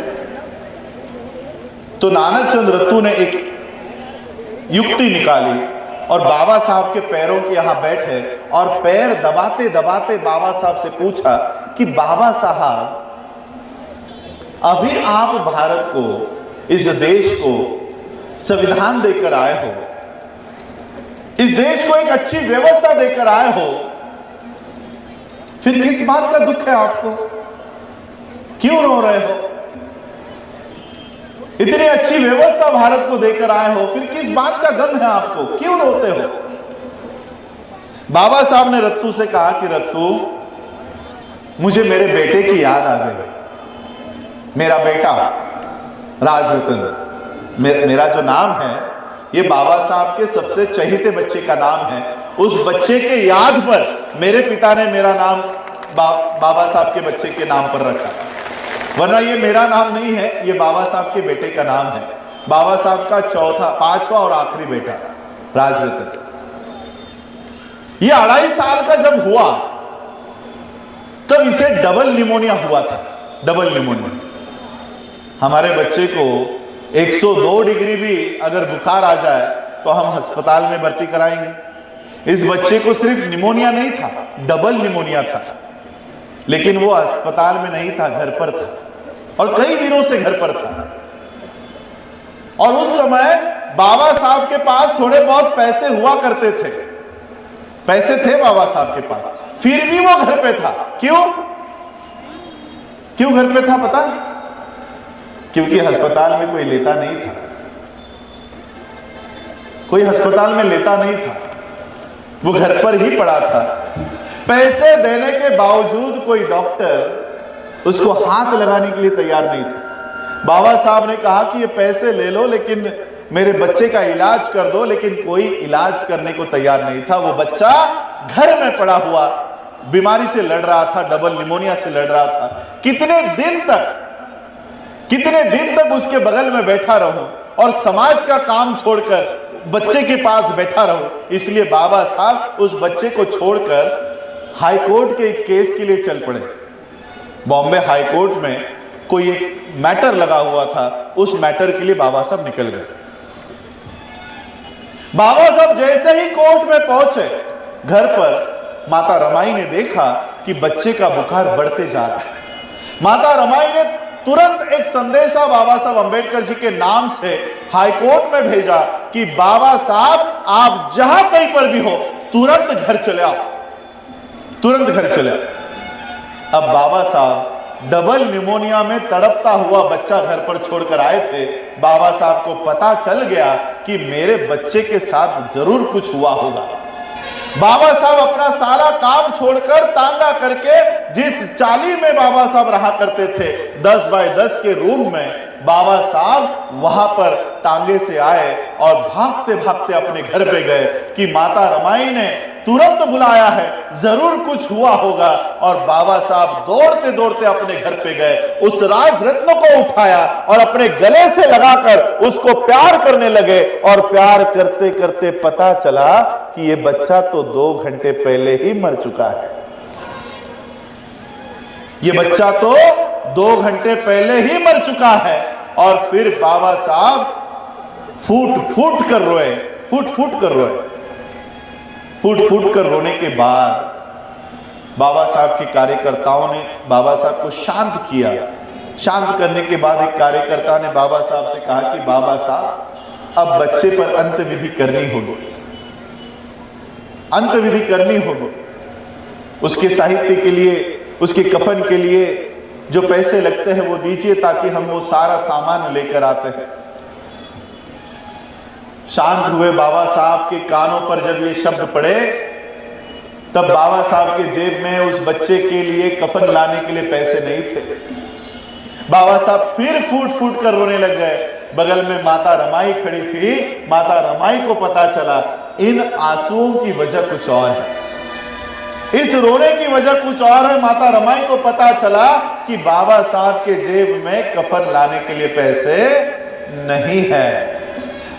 तो नानक चंद रत्तू ने एक युक्ति निकाली और बाबा साहब के पैरों के यहां बैठे और पैर दबाते दबाते बाबा साहब से पूछा कि बाबा साहब, अभी आप भारत को, इस देश को संविधान देकर आए हो, इस देश को एक अच्छी व्यवस्था देकर आए हो, फिर किस बात का दुख है आपको? क्यों रो रहे हो? इतनी अच्छी व्यवस्था भारत को देकर आए हो, फिर किस बात का गम है आपको? क्यों रोते हो? बाबा साहब ने रत्तू से कहा कि रत्तू, मुझे मेरे बेटे की याद आ गई। मेरा बेटा राजरतन, मेरा जो नाम है ये बाबा साहब के सबसे चहेते बच्चे का नाम है। उस बच्चे के याद पर मेरे पिता ने मेरा नाम बाबा साहब के बच्चे के नाम पर रखा, वरना ये मेरा नाम नहीं है, ये बाबा साहब के बेटे का नाम है। बाबा साहब का पांचवा और आखिरी बेटा राजरत्न। ये 2.5 साल का जब हुआ तब इसे डबल निमोनिया हुआ था। Double pneumonia. हमारे बच्चे को 102 डिग्री भी अगर बुखार आ जाए तो हम अस्पताल में भर्ती कराएंगे। इस बच्चे को सिर्फ निमोनिया नहीं था, डबल निमोनिया था, लेकिन वो अस्पताल में नहीं था, घर पर था और कई दिनों से घर पर था। और उस समय बाबा साहब के पास थोड़े बहुत पैसे हुआ करते थे, पैसे थे बाबा साहब के पास, फिर भी वो घर पे था। क्यों घर पे था पता? क्योंकि अस्पताल में कोई लेता नहीं था, कोई अस्पताल में लेता नहीं था, वो घर पर ही पड़ा था। पैसे देने के बावजूद कोई डॉक्टर उसको हाथ लगाने के लिए तैयार नहीं था। बाबा साहब ने कहा कि ये पैसे ले लो लेकिन मेरे बच्चे का इलाज कर दो, लेकिन कोई इलाज करने को तैयार नहीं था। वो बच्चा घर में पड़ा हुआ बीमारी से लड़ रहा था, डबल निमोनिया से लड़ रहा था। कितने दिन तक उसके बगल में बैठा रहूं और समाज का काम छोड़कर बच्चे के पास बैठा रहूं। इसलिए बाबा साहब उस बच्चे को छोड़कर हाई कोर्ट के एक केस के लिए चल पड़े। बॉम्बे हाई कोर्ट में कोई एक मैटर लगा हुआ था, उस मैटर के लिए बाबा साहब निकल गए। बाबा साहब जैसे ही कोर्ट में पहुंचे, घर पर माता रमाई ने देखा कि बच्चे का बुखार बढ़ते जा रहा है। माता रमाई ने तुरंत एक संदेशा बाबा साहब अंबेडकर जी के नाम से हाई कोर्ट में भेजा कि बाबा साहब आप जहां कहीं पर भी हो तुरंत घर चले आओ, तुरंत घर चले आओ। अब बाबा साहब डबल निमोनिया में तड़पता हुआ बच्चा घर पर छोड़कर आए थे। बाबा साहब को पता चल गया कि मेरे बच्चे के साथ जरूर कुछ हुआ होगा। बाबा साहब अपना सारा काम छोड़कर तांगा करके जिस चाली में बाबा साहब रहा करते थे, 10 बाय 10 के रूम में, बाबा साहब वहां पर तांगे से आए और भागते भागते अपने घर पे गए कि माता रमाई ने तुरंत बुलाया है, जरूर कुछ हुआ होगा। और बाबा साहब दौड़ते दौड़ते अपने घर पे गए, उस राजरत्न को उठाया और अपने गले से लगाकर उसको प्यार करने लगे। और प्यार करते करते पता चला कि ये बच्चा तो 2 घंटे पहले ही मर चुका है। ये बच्चा तो 2 घंटे पहले ही मर चुका है। और फिर बाबा साहब फूट फूट कर रोए, फूट फूट कर रोए। फूट फूट कर रोने के बाद बाबा साहब के कार्यकर्ताओं ने बाबा साहब को शांत किया। शांत करने के बाद एक कार्यकर्ता ने बाबा साहब से कहा कि बाबा साहब अब बच्चे पर अंतविधि करनी होगी, अंतविधि करनी होगी। उसके साहित्य के लिए, उसके कफन के लिए जो पैसे लगते हैं वो दीजिए ताकि हम वो सारा सामान लेकर आते हैं। शांत हुए बाबा साहब के कानों पर जब ये शब्द पड़े, तब बाबा साहब के जेब में उस बच्चे के लिए कफन लाने के लिए पैसे नहीं थे। बाबा साहब फिर फूट फूट कर रोने लग गए। बगल में माता रमाई खड़ी थी। माता रमाई को पता चला इन आंसुओं की वजह कुछ और है, इस रोने की वजह कुछ और है। माता रमाई को पता चला कि बाबा साहब के जेब में कफन लाने के लिए पैसे नहीं है।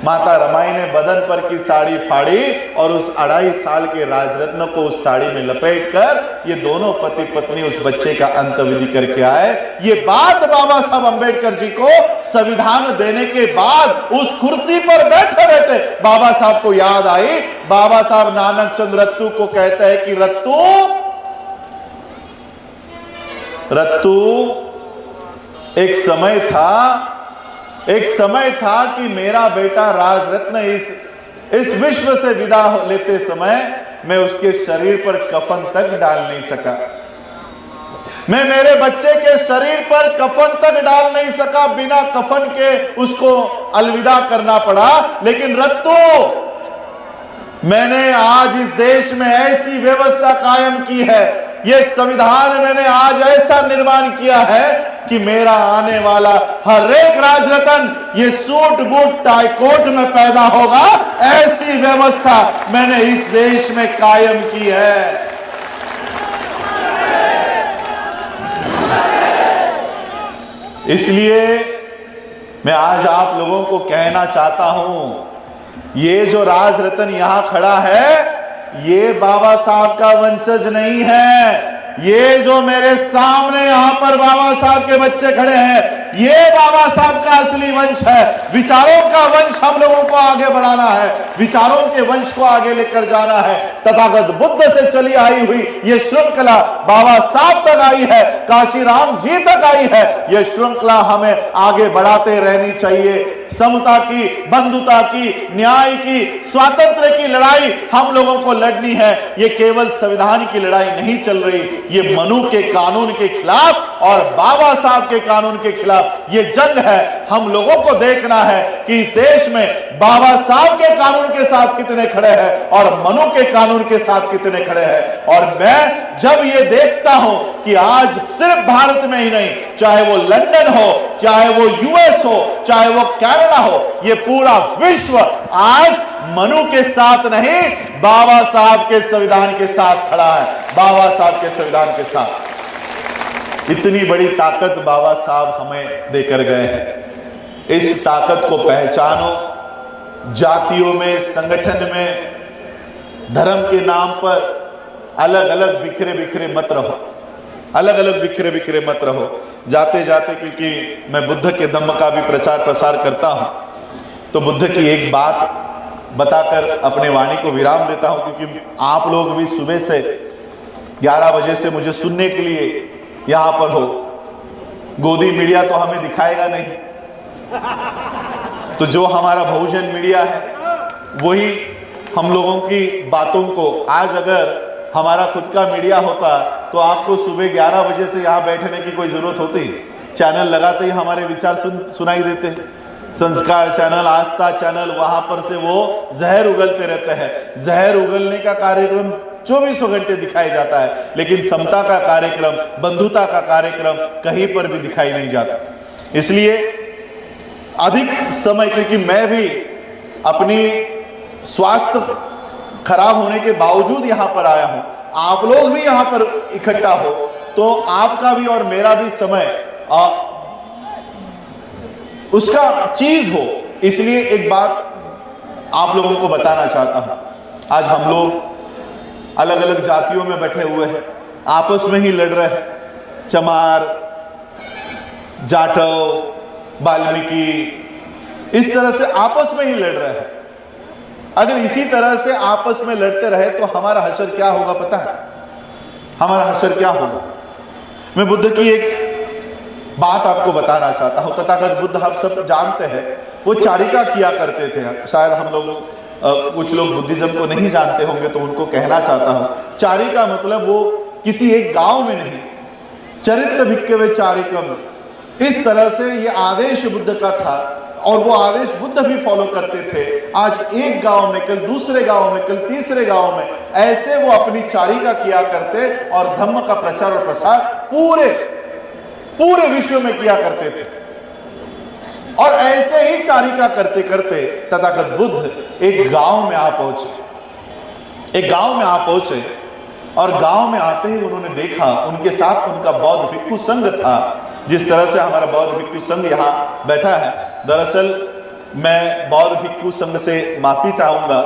माता रमाई ने बदन पर की साड़ी फाड़ी और उस 2.5 साल के राजरत्न को उस साड़ी में लपेटकर ये दोनों पति पत्नी उस बच्चे का अंतविधि करके आए। ये बात बाबा साहब अंबेडकर जी को संविधान देने के बाद उस कुर्सी पर बैठे बैठे बाबा साहब को याद आई। बाबा साहब नानक चंद रत्तू को कहते हैं कि रत्तू एक समय था कि मेरा बेटा राजरत्न इस विश्व से विदा लेते समय मैं उसके शरीर पर कफन तक डाल नहीं सका। मैं मेरे बच्चे के शरीर पर कफन तक डाल नहीं सका, बिना कफन के उसको अलविदा करना पड़ा। लेकिन रत्तू, मैंने आज इस देश में ऐसी व्यवस्था कायम की है ये संविधान मैंने आज ऐसा निर्माण किया है कि मेरा आने वाला हर एक राजरत्न ये सूट बूट टाई कोट में पैदा होगा। ऐसी व्यवस्था मैंने इस देश में कायम की है। इसलिए मैं आज आप लोगों को कहना चाहता हूं, ये जो राजरत्न यहां खड़ा है ये बाबा साहब का वंशज नहीं है। ये जो मेरे सामने यहां पर बाबा साहब के बच्चे खड़े हैं ये बाबा साहब का असली वंश है। विचारों का वंश हम लोगों को आगे बढ़ाना है, विचारों के वंश को आगे लेकर जाना है। तथागत बुद्ध से चली आई हुई ये श्रृंखला बाबा साहब तक आई है, काशीराम जी तक आई है। यह श्रृंखला हमें आगे बढ़ाते रहनी चाहिए। समता की, बंधुता की, न्याय की, स्वातंत्र्य की लड़ाई हम लोगों को लड़नी है। ये केवल संविधान की लड़ाई नहीं चल रही, ये मनु के कानून के खिलाफ और बाबा साहब के कानून के खिलाफ ये जंग है। हम लोगों को देखना है कि इस देश में बाबा साहब के कानून के साथ कितने खड़े हैं और मनु के कानून के साथ कितने खड़े हैं। और मैं जब ये देखता हूं कि आज सिर्फ भारत में ही नहीं, चाहे वो लंदन हो, चाहे वो यूएस हो, चाहे वो कनाडा हो, ये पूरा विश्व आज मनु के साथ नहीं बाबा साहब के संविधान के साथ खड़ा है। बाबा साहब के संविधान के साथ इतनी बड़ी ताकत बाबा साहब हमें देकर गए हैं। इस ताकत को पहचानो। जातियों में, संगठन में, धर्म के नाम पर अलग अलग बिखरे बिखरे मत रहो, अलग अलग बिखरे बिखरे मत रहो। जाते जाते, क्योंकि मैं बुद्ध के धम्म का भी प्रचार प्रसार करता हूं, तो बुद्ध की एक बात बताकर अपने वाणी को विराम देता हूं, क्योंकि आप लोग भी सुबह से 11 बजे से मुझे सुनने के लिए यहां पर हो। गोदी मीडिया तो हमें दिखाएगा नहीं, तो जो हमारा बहुजन मीडिया है वही हम लोगों की बातों को, आज अगर हमारा खुद का मीडिया होता तो आपको सुबह 11 बजे से यहां बैठने की कोई जरूरत होती? चैनल लगाते ही हमारे विचार सुनाई देते। संस्कार चैनल, आस्था चैनल, वहां पर से वो जहर उगलते रहते हैं। जहर उगलने का कार्यक्रम 24 घंटे दिखाया जाता है, लेकिन समता का कार्यक्रम, बंधुता का कार्यक्रम कहीं पर भी दिखाई नहीं जाता। इसलिए अधिक समय, क्योंकि मैं भी अपनी स्वास्थ्य खराब होने के बावजूद यहां पर आया हूं, आप लोग भी यहां पर इकट्ठा हो, तो आपका भी और मेरा भी समय उसका चीज हो। इसलिए एक बात आप लोगों को बताना चाहता हूं। आज हम लोग अलग अलग जातियों में बैठे हुए हैं, आपस में ही लड़ रहे हैं। चमार, जाटव, वाल्मीकि, इस तरह से आपस में ही लड़ रहे हैं। अगर इसी तरह से आपस में लड़ते रहे तो हमारा हशर क्या होगा पता है? हमारा हशर क्या होगा? मैं बुद्ध की एक बात आपको बताना चाहता हूं। तथागत बुद्ध हम सब जानते हैं, वो चारिका किया करते थे। शायद हम लोग कुछ लोग बुद्धिज्म को नहीं जानते होंगे, तो उनको कहना चाहता हूं। चारिका मतलब वो किसी एक गांव में नहीं, चरित्र भिक्खवे चारिकम, इस तरह से ये आदेश बुद्ध का था और वो आदेश बुद्ध भी फॉलो करते थे। आज एक गांव में, कल दूसरे गांव में, कल तीसरे गांव में, ऐसे वो अपनी चारिका किया करते और धम्म का प्रचार और प्रसार पूरे विश्व में किया करते थे। और ऐसे ही चारिका करते करते तथागत बुद्ध एक गांव में आ पहुंचे। एक गांव में आ पहुंचे और गांव में आते ही उन्होंने देखा, उनके साथ उनका बौद्ध भिक्षु संघ था। जिस तरह से हमारा बौद्ध भिक्षु संघ यहाँ बैठा है, दरअसल मैं बौद्ध भिक्षु संघ से माफी चाहूंगा।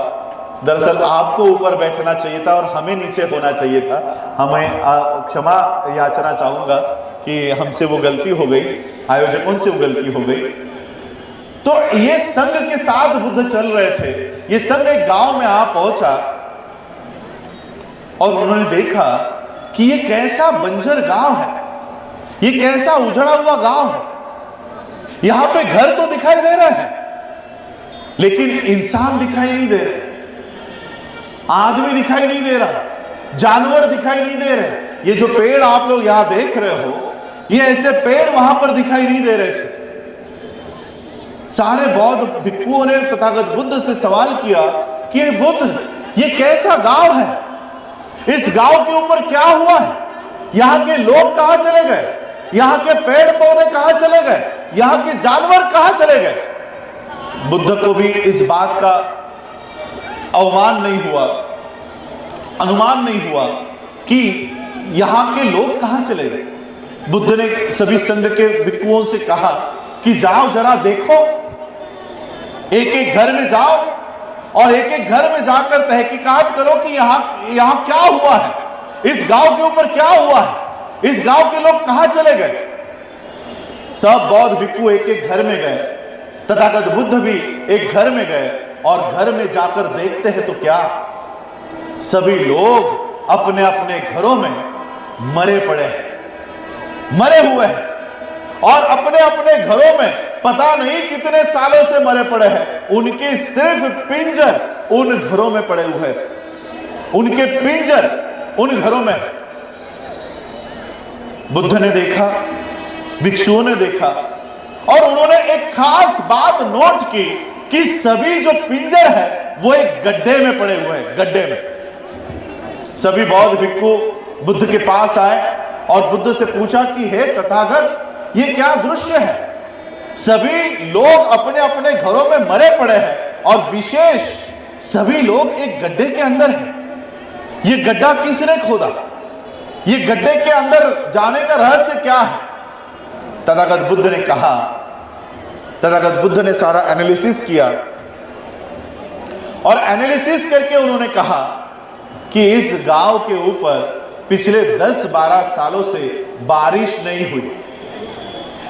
दरअसल आपको ऊपर बैठना चाहिए था और हमें नीचे होना चाहिए था। हमें क्षमा याचना चाहूंगा कि हमसे वो गलती हो गई, आयोजकों से वो गलती हो गई। तो ये संघ के साथ बुद्ध चल रहे थे। ये संघ एक गांव में आ पहुंचा और उन्होंने देखा कि ये कैसा बंजर गांव है, ये कैसा उजड़ा हुआ गांव है। यहां पे घर तो दिखाई दे रहे हैं लेकिन इंसान दिखाई नहीं दे रहे, आदमी दिखाई नहीं दे रहा, जानवर दिखाई नहीं दे रहे। ये जो पेड़ आप लोग यहां देख रहे हो, ये ऐसे पेड़ वहां पर दिखाई नहीं दे रहे थे। सारे बौद्ध भिक्षुओं ने तथागत बुद्ध से सवाल किया कि बुद्ध, ये कैसा गांव है, इस गांव के ऊपर क्या हुआ है? यहाँ के लोग कहां चले गए? यहाँ के पेड़ पौधे कहां चले गए? यहाँ के जानवर कहां चले गए? बुद्ध को भी इस बात का अवमान नहीं हुआ, अनुमान नहीं हुआ कि यहाँ के लोग कहां चले गए। बुद्ध ने सभी संघ के भिक्षुओं से कहा कि जाओ जरा देखो, एक एक घर में जाओ और एक एक घर में जाकर तहकीकात करो कि यहां क्या हुआ है, इस गांव के ऊपर क्या हुआ है, इस गांव के लोग कहां चले गए। सब बौद्ध भिक्षु एक एक घर में गए, तथागत बुद्ध भी एक घर में गए और घर में जाकर देखते हैं तो क्या, सभी लोग अपने अपने घरों में मरे पड़े हैं, मरे हुए हैं और अपने अपने घरों में पता नहीं कितने सालों से मरे पड़े हैं। उनके सिर्फ पिंजर उन घरों में पड़े हुए हैं, उनके पिंजर उन घरों में। बुद्ध ने देखा, भिक्षुओं ने देखा और उन्होंने एक खास बात नोट की कि सभी जो पिंजर है वो एक गड्ढे में पड़े हुए हैं, गड्ढे में। सभी बौद्ध भिक्षु बुद्ध के पास आए और बुद्ध से पूछा कि हे तथागत, ये क्या दृश्य है? सभी लोग अपने अपने घरों में मरे पड़े हैं और विशेष सभी लोग एक गड्ढे के अंदर हैं। ये गड्ढा किसने खोदा? ये गड्ढे के अंदर जाने का रहस्य क्या है? तथागत बुद्ध ने कहा, तथागत बुद्ध ने सारा एनालिसिस किया और एनालिसिस करके उन्होंने कहा कि इस गांव के ऊपर पिछले 10-12 सालों से बारिश नहीं हुई।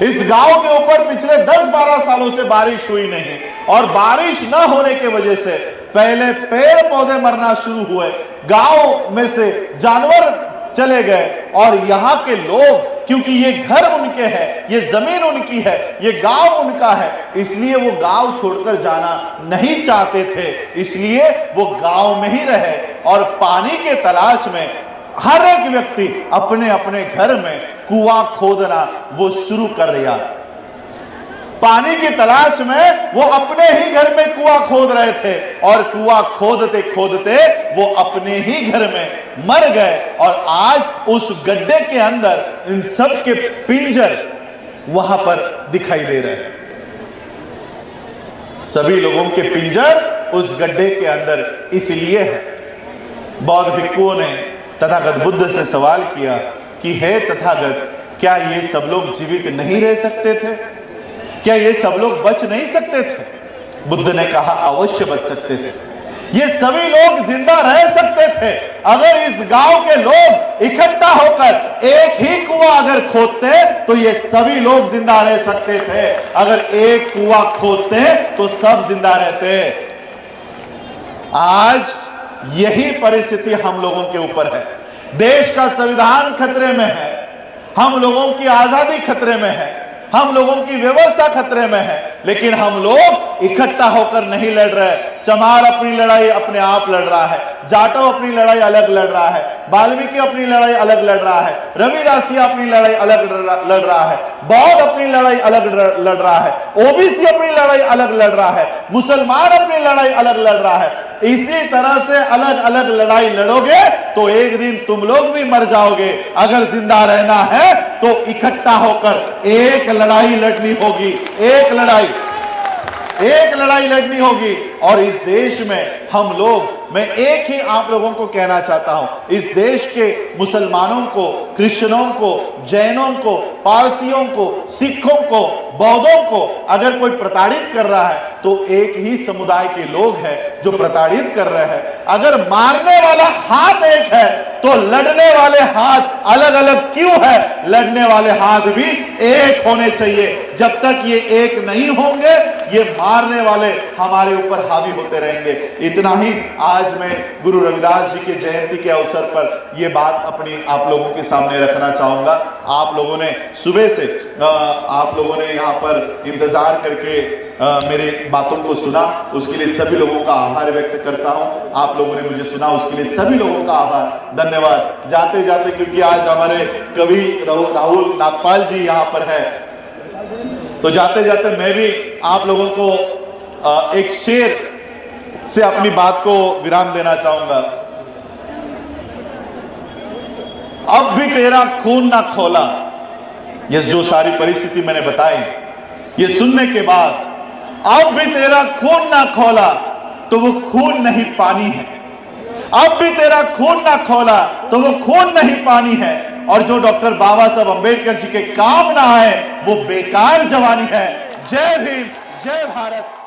इस गांव के ऊपर पिछले 10-12 सालों से बारिश हुई नहीं और बारिश न होने की वजह से पहले पेड़ पौधे मरना शुरू हुए, गांव में से जानवर चले गए और यहाँ के लोग, क्योंकि ये घर उनके हैं, ये जमीन उनकी है, ये गांव उनका है, इसलिए वो गांव छोड़कर जाना नहीं चाहते थे, इसलिए वो गांव में ही रहे और पानी के तलाश में हर एक व्यक्ति अपने अपने घर में कुआं खोदना वो शुरू कर दिया। पानी की तलाश में वो अपने ही घर में कुआं खोद रहे थे और कुआं खोदते खोदते वो अपने ही घर में मर गए और आज उस गड्ढे के अंदर इन सब के पिंजर वहां पर दिखाई दे रहे हैं। सभी लोगों के पिंजर उस गड्ढे के अंदर इसलिए है। बौद्ध भिक्षुओं ने तथागत बुद्ध से सवाल किया कि हे तथागत, क्या ये सब लोग जीवित नहीं रह सकते थे? क्या ये सब लोग बच नहीं सकते थे? बुद्ध ने कहा अवश्य बच सकते थे, ये सभी लोग जिंदा रह सकते थे अगर इस गांव के लोग इकट्ठा होकर एक ही कुआं अगर खोदते तो ये सभी लोग जिंदा रह सकते थे। अगर एक कुआं खोदते तो सब जिंदा रहते। आज यही परिस्थिति हम लोगों के ऊपर है। देश का संविधान खतरे में है, हम लोगों की आजादी खतरे में है, हम लोगों की व्यवस्था खतरे में है, लेकिन हम लोग इकट्ठा होकर नहीं लड़ रहे। चमार अपनी लड़ाई अपने आप लड़ रहा है, जाटव अपनी लड़ाई अलग लड़ रहा है, वाल्मीकि अपनी लड़ाई अलग लड़ रहा है, रविदासिया अपनी लड़ाई अलग लड़ रहा है, बौद्ध अपनी लड़ाई अलग लड़ रहा है, ओबीसी अपनी लड़ाई अलग लड़ रहा है, मुसलमान अपनी लड़ाई अलग लड़ रहा है। इसी तरह से अलग अलग लड़ाई लड़ोगे तो एक दिन तुम लोग भी मर जाओगे। अगर जिंदा रहना है तो इकट्ठा होकर एक लड़ाई लड़नी होगी, एक लड़ाई लड़नी होगी। और इस देश में हम लोग, मैं एक ही आप लोगों को कहना चाहता हूं, इस देश के मुसलमानों को, क्रिश्चियनों को, जैनों को, पारसियों को, सिखों को, बौद्धों को अगर कोई प्रताड़ित कर रहा है तो एक ही समुदाय के लोग हैं जो प्रताड़ित कर रहे हैं। अगर मारने वाला हाथ एक है तो लड़ने वाले हाथ अलग अलग क्यों है? लड़ने वाले हाथ भी एक होने चाहिए। जब तक ये एक नहीं होंगे ये मारने वाले हमारे ऊपर हावी होते रहेंगे। इतना ही आज मैं गुरु रविदास जी के जयंती के अवसर पर यह बात अपनी आप लोगों के सामने रखना चाहूंगा। आप लोगों ने सुबह से आप लोगों ने यहाँ पर इंतजार करके मेरे बातों को सुना, उसके लिए सभी लोगों का आभार व्यक्त करता हूं। आप लोगों ने मुझे सुना, उसके लिए सभी लोगों का आभार, धन्यवाद। जाते जाते, क्योंकि आज हमारे कवि राहुल नागपाल जी यहाँ पर है, तो जाते जाते मैं भी आप लोगों को एक शेर से अपनी बात को विराम देना चाहूंगा। अब भी तेरा खून ना खोला। ये जो सारी परिस्थिति मैंने बताई, ये सुनने के बाद अब भी तेरा खून ना खोला तो वो खून नहीं पानी है। अब भी तेरा खून ना खोला तो वो खून नहीं पानी है। और जो डॉक्टर बाबा साहब अंबेडकर जी के काम ना आए वो बेकार जवानी है। जय भीम, जय भारत।